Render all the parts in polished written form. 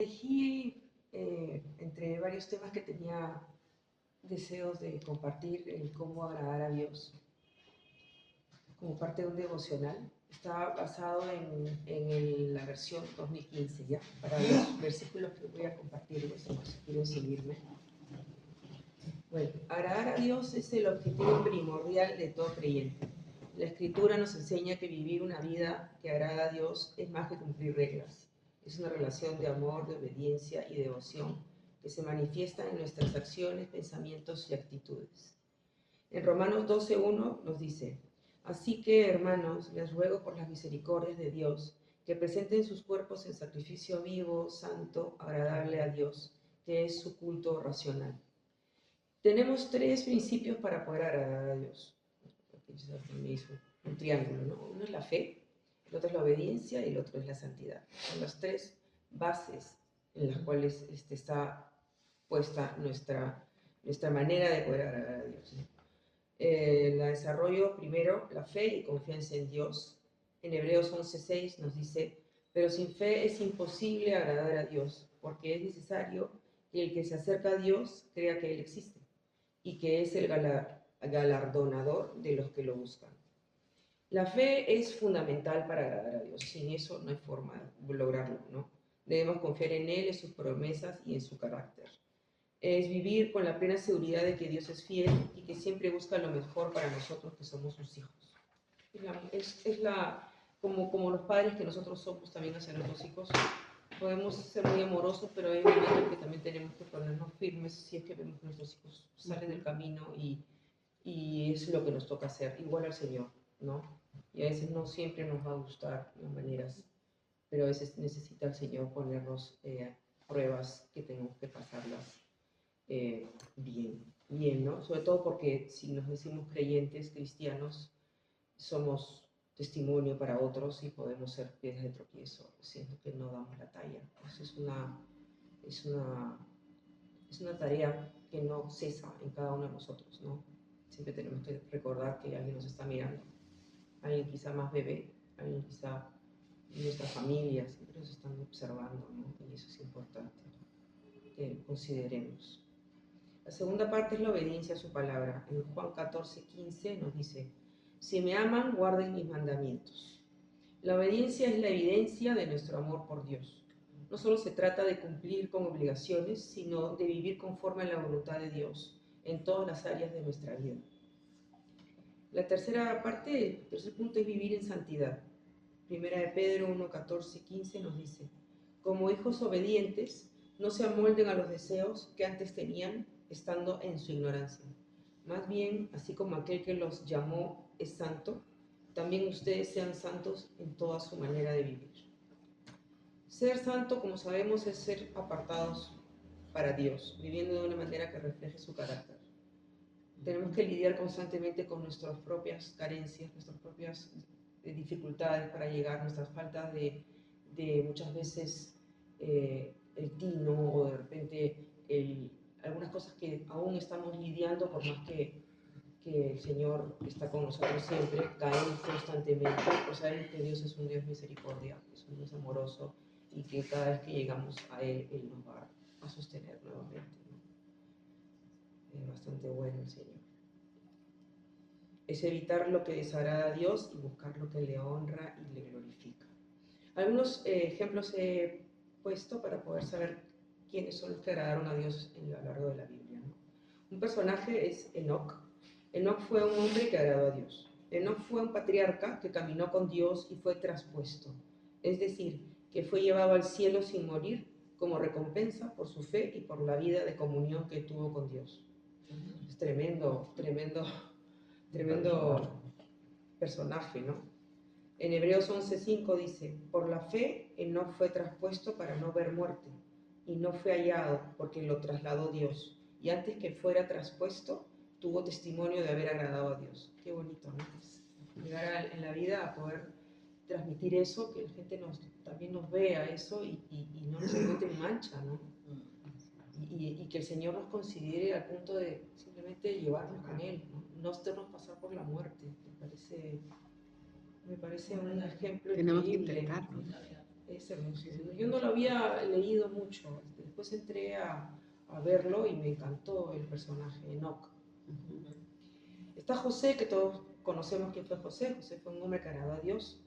Elegí entre varios temas que tenía deseos de compartir el cómo agradar a Dios como parte de un devocional. Está basado en la versión 2015, ¿ya? Para los versículos que voy a compartirles, si quieren seguirme. Bueno, agradar a Dios es el objetivo primordial de todo creyente. La Escritura nos enseña que vivir una vida que agrada a Dios es más que cumplir reglas. Es una relación de amor, de obediencia y devoción que se manifiesta en nuestras acciones, pensamientos y actitudes. En Romanos 12:1 nos dice: así que, hermanos, les ruego por las misericordias de Dios que presenten sus cuerpos en sacrificio vivo, santo, agradable a Dios, que es su culto racional. Tenemos tres principios para poder agradar a Dios. Un triángulo, ¿no? Uno es la fe, el otro es la obediencia y el otro es la santidad. Son las tres bases en las cuales está puesta nuestra manera de poder agradar a Dios. La desarrollo primero, la fe y confianza en Dios. En Hebreos 11:6 nos dice: pero sin fe es imposible agradar a Dios, porque es necesario que el que se acerca a Dios crea que Él existe y que es el galardonador de los que lo buscan. La fe es fundamental para agradar a Dios. Sin eso no hay forma de lograrlo, ¿no? Debemos confiar en Él, en sus promesas y en su carácter. Es vivir con la plena seguridad de que Dios es fiel y que siempre busca lo mejor para nosotros que somos sus hijos. Como los padres que nosotros somos también hacia nuestros hijos. Podemos ser muy amorosos, pero hay momentos en que también tenemos que ponernos firmes si es que vemos que nuestros hijos salen del camino y es lo que nos toca hacer, igual al Señor, ¿no? Y a veces no siempre nos va a gustar las maneras, pero a veces necesita el Señor ponernos pruebas que tenemos que pasarlas bien, ¿no? Sobre todo porque si nos decimos creyentes, cristianos, somos testimonio para otros y podemos ser piedras de tropiezo, siendo que no damos la talla. Eso es una tarea que no cesa en cada uno de nosotros, ¿no? Siempre tenemos que recordar que alguien nos está mirando, alguien quizá más bebé, alguien quizá en nuestra familia, siempre nos están observando, ¿no? Y eso es importante que consideremos. La segunda parte es la obediencia a su palabra. En Juan 14:15 nos dice: si me aman, guarden mis mandamientos. La obediencia es la evidencia de nuestro amor por Dios. No solo se trata de cumplir con obligaciones, sino de vivir conforme a la voluntad de Dios en todas las áreas de nuestra vida. La tercera parte, el tercer punto es vivir en santidad. Primera de Pedro 1:14-15 nos dice: como hijos obedientes, no se amolden a los deseos que antes tenían estando en su ignorancia. Más bien, así como aquel que los llamó es santo, también ustedes sean santos en toda su manera de vivir. Ser santo, como sabemos, es ser apartados para Dios, viviendo de una manera que refleje su carácter. Tenemos que lidiar constantemente con nuestras propias carencias, nuestras propias dificultades para llegar, nuestras faltas de muchas veces el tino o de repente algunas cosas que aún estamos lidiando, por más que el Señor está con nosotros siempre, caemos constantemente, pues sabemos que Dios es un Dios misericordia, es un Dios amoroso y que cada vez que llegamos a Él nos va a sostener nuevamente, ¿no? Es bastante bueno el Señor. Es evitar lo que desagrada a Dios y buscar lo que le honra y le glorifica. Algunos ejemplos he puesto para poder saber quiénes son los que agradaron a Dios a lo largo de la Biblia, ¿no? Un personaje es Enoc. Enoc fue un hombre que agradó a Dios. Enoc fue un patriarca que caminó con Dios y fue traspuesto, es decir, que fue llevado al cielo sin morir como recompensa por su fe y por la vida de comunión que tuvo con Dios. Es tremendo personaje, ¿no? En Hebreos 11:5 dice: por la fe Enoc fue traspuesto para no ver muerte, y no fue hallado porque lo trasladó Dios, y antes que fuera traspuesto tuvo testimonio de haber agradado a Dios. Qué bonito, ¿no? Pues llegar en la vida a poder transmitir eso, que la gente también nos vea eso y no nos encuentre en mancha, ¿no? Y que el Señor nos considere al punto de simplemente llevarnos con Él, no hacernos pasar por la muerte. Me parece un ejemplo Tenemos increíble. que intentarlo. Es hermosísimo. Yo no lo había leído mucho. Después entré a verlo y me encantó el personaje, Enoch. Está José, que todos conocemos quién fue José. José fue un hombre que agradó a Dios.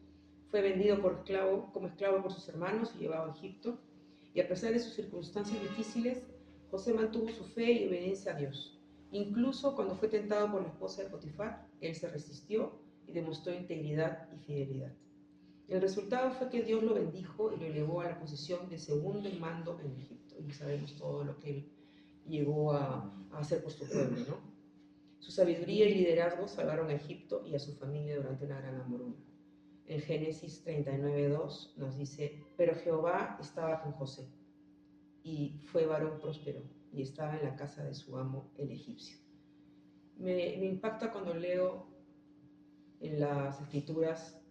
Fue vendido como esclavo por sus hermanos y llevado a Egipto. Y a pesar de sus circunstancias difíciles, José mantuvo su fe y obediencia a Dios. Incluso cuando fue tentado por la esposa de Potifar, él se resistió y demostró integridad y fidelidad. El resultado fue que Dios lo bendijo y lo elevó a la posición de segundo en mando en Egipto. Y sabemos todo lo que él llegó a hacer por su pueblo, ¿no? Su sabiduría y liderazgo salvaron a Egipto y a su familia durante una gran hambruna. En Génesis 39:2 nos dice, pero Jehová estaba con José, y fue varón próspero, y estaba en la casa de su amo, el egipcio. Me impacta cuando leo en las escrituras,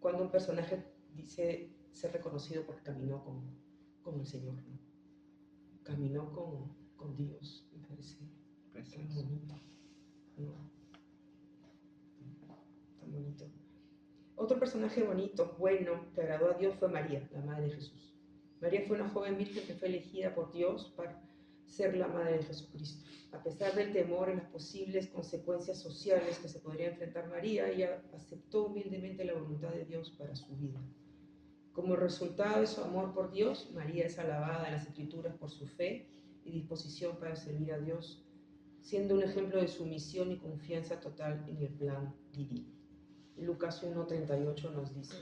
cuando un personaje dice ser reconocido porque caminó con el Señor, ¿no? Caminó con Dios, me parece tan bonito, ¿no? Tan bonito. Otro personaje bonito, bueno, que agradó a Dios fue María, la madre de Jesús. María fue una joven virgen que fue elegida por Dios para ser la madre de Jesucristo. A pesar del temor y las posibles consecuencias sociales que se podría enfrentar María, ella aceptó humildemente la voluntad de Dios para su vida. Como resultado de su amor por Dios, María es alabada en las Escrituras por su fe y disposición para servir a Dios, siendo un ejemplo de sumisión y confianza total en el plan divino. Lucas 1:38 nos dice,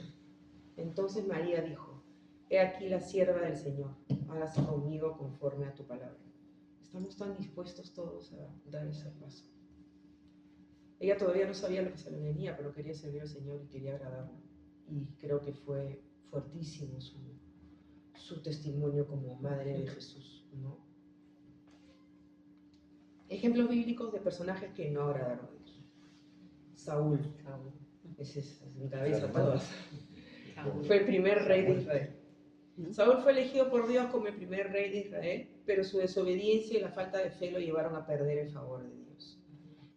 entonces María dijo, he aquí la sierva del Señor, hágase conmigo conforme a tu palabra. Estamos tan dispuestos todos a dar ese paso. Ella todavía no sabía lo que se le venía, pero quería servir al Señor y quería agradarlo. Y creo que fue fuertísimo su testimonio como madre de Jesús, ¿no? Ejemplos bíblicos de personajes que no agradaron a Dios. Saúl. Ese es encabeza todas. Fue el primer rey de Israel. Saúl fue elegido por Dios como el primer rey de Israel, pero su desobediencia y la falta de fe lo llevaron a perder el favor de Dios.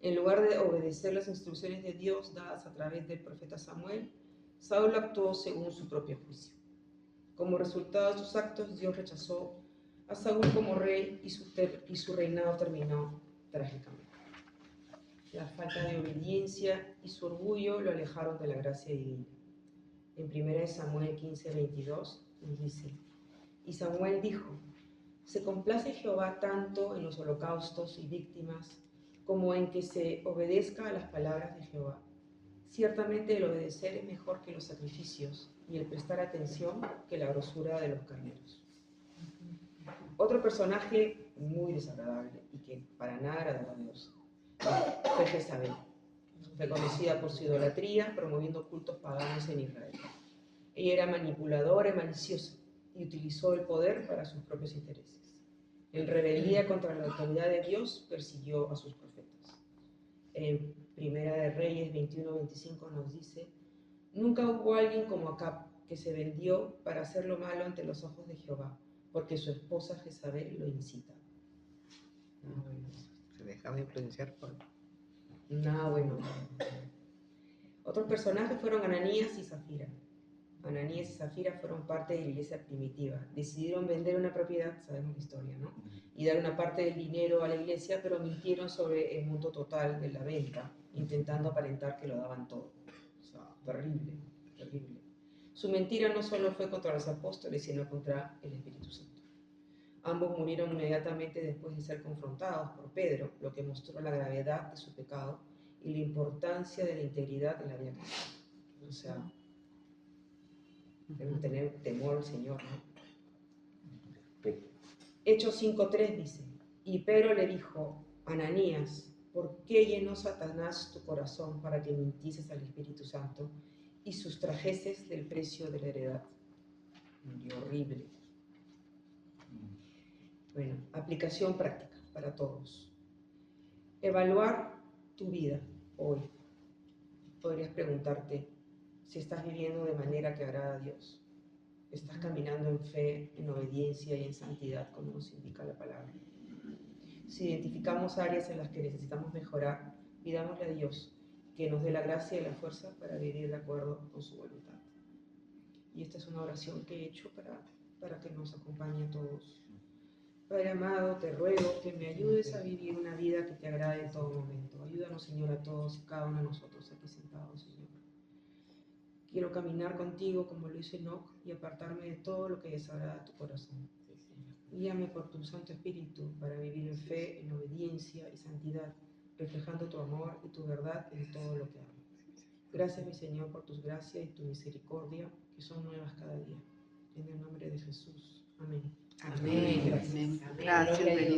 En lugar de obedecer las instrucciones de Dios dadas a través del profeta Samuel, Saúl actuó según su propio juicio. Como resultado de sus actos, Dios rechazó a Saúl como rey y su reinado terminó trágicamente. La falta de obediencia y su orgullo lo alejaron de la gracia divina. En 1 Samuel 15:22 nos dice, y Samuel dijo, se complace Jehová tanto en los holocaustos y víctimas como en que se obedezca a las palabras de Jehová. Ciertamente el obedecer es mejor que los sacrificios y el prestar atención que la grosura de los carneros. Otro personaje muy desagradable y que para nada agradó a Dios fue Jezabel. Fue conocida por su idolatría, promoviendo cultos paganos en Israel. Ella era manipuladora y maliciosa y utilizó el poder para sus propios intereses. En rebeldía contra la autoridad de Dios, persiguió a sus profetas. En Primera de Reyes 21:25 nos dice, nunca hubo alguien como Acab que se vendió para hacer lo malo ante los ojos de Jehová, porque su esposa Jezabel lo incita. Se dejaba influenciar por... Nada bueno. Otros personajes fueron Ananías y Zafira. Ananías y Zafira fueron parte de la iglesia primitiva. Decidieron vender una propiedad, sabemos la historia, ¿no? Y dar una parte del dinero a la iglesia, pero mintieron sobre el monto total de la venta, intentando aparentar que lo daban todo. O sea, terrible, terrible. Su mentira no solo fue contra los apóstoles, sino contra el Espíritu Santo. Ambos murieron inmediatamente después de ser confrontados por Pedro, lo que mostró la gravedad de su pecado y la importancia de la integridad de la vida cristiana. O sea, debemos tener temor al Señor, ¿no? Hechos 5:3 dice, y Pedro le dijo, Ananías, ¿por qué llenó Satanás tu corazón para que mintieses al Espíritu Santo y sustrajeses del precio de la heredad? Murió horrible. Bueno, aplicación práctica para todos. Evaluar tu vida hoy. Podrías preguntarte si estás viviendo de manera que agrada a Dios. ¿Estás caminando en fe, en obediencia y en santidad, como nos indica la palabra? Si identificamos áreas en las que necesitamos mejorar, pidámosle a Dios que nos dé la gracia y la fuerza para vivir de acuerdo con su voluntad. Y esta es una oración que he hecho para que nos acompañe a todos. Padre amado, te ruego que me ayudes a vivir una vida que te agrade en todo momento. Ayúdanos, Señor, a todos y cada uno de nosotros aquí sentados, Señor. Quiero caminar contigo como lo hizo Enoc y apartarme de todo lo que desagrada a tu corazón. Guíame por tu Santo Espíritu para vivir en fe, en obediencia y santidad, reflejando tu amor y tu verdad en todo lo que hago. Gracias, mi Señor, por tus gracias y tu misericordia, que son nuevas cada día. En el nombre de Jesús. Amén. Amén. Amén. Gracias, bendito.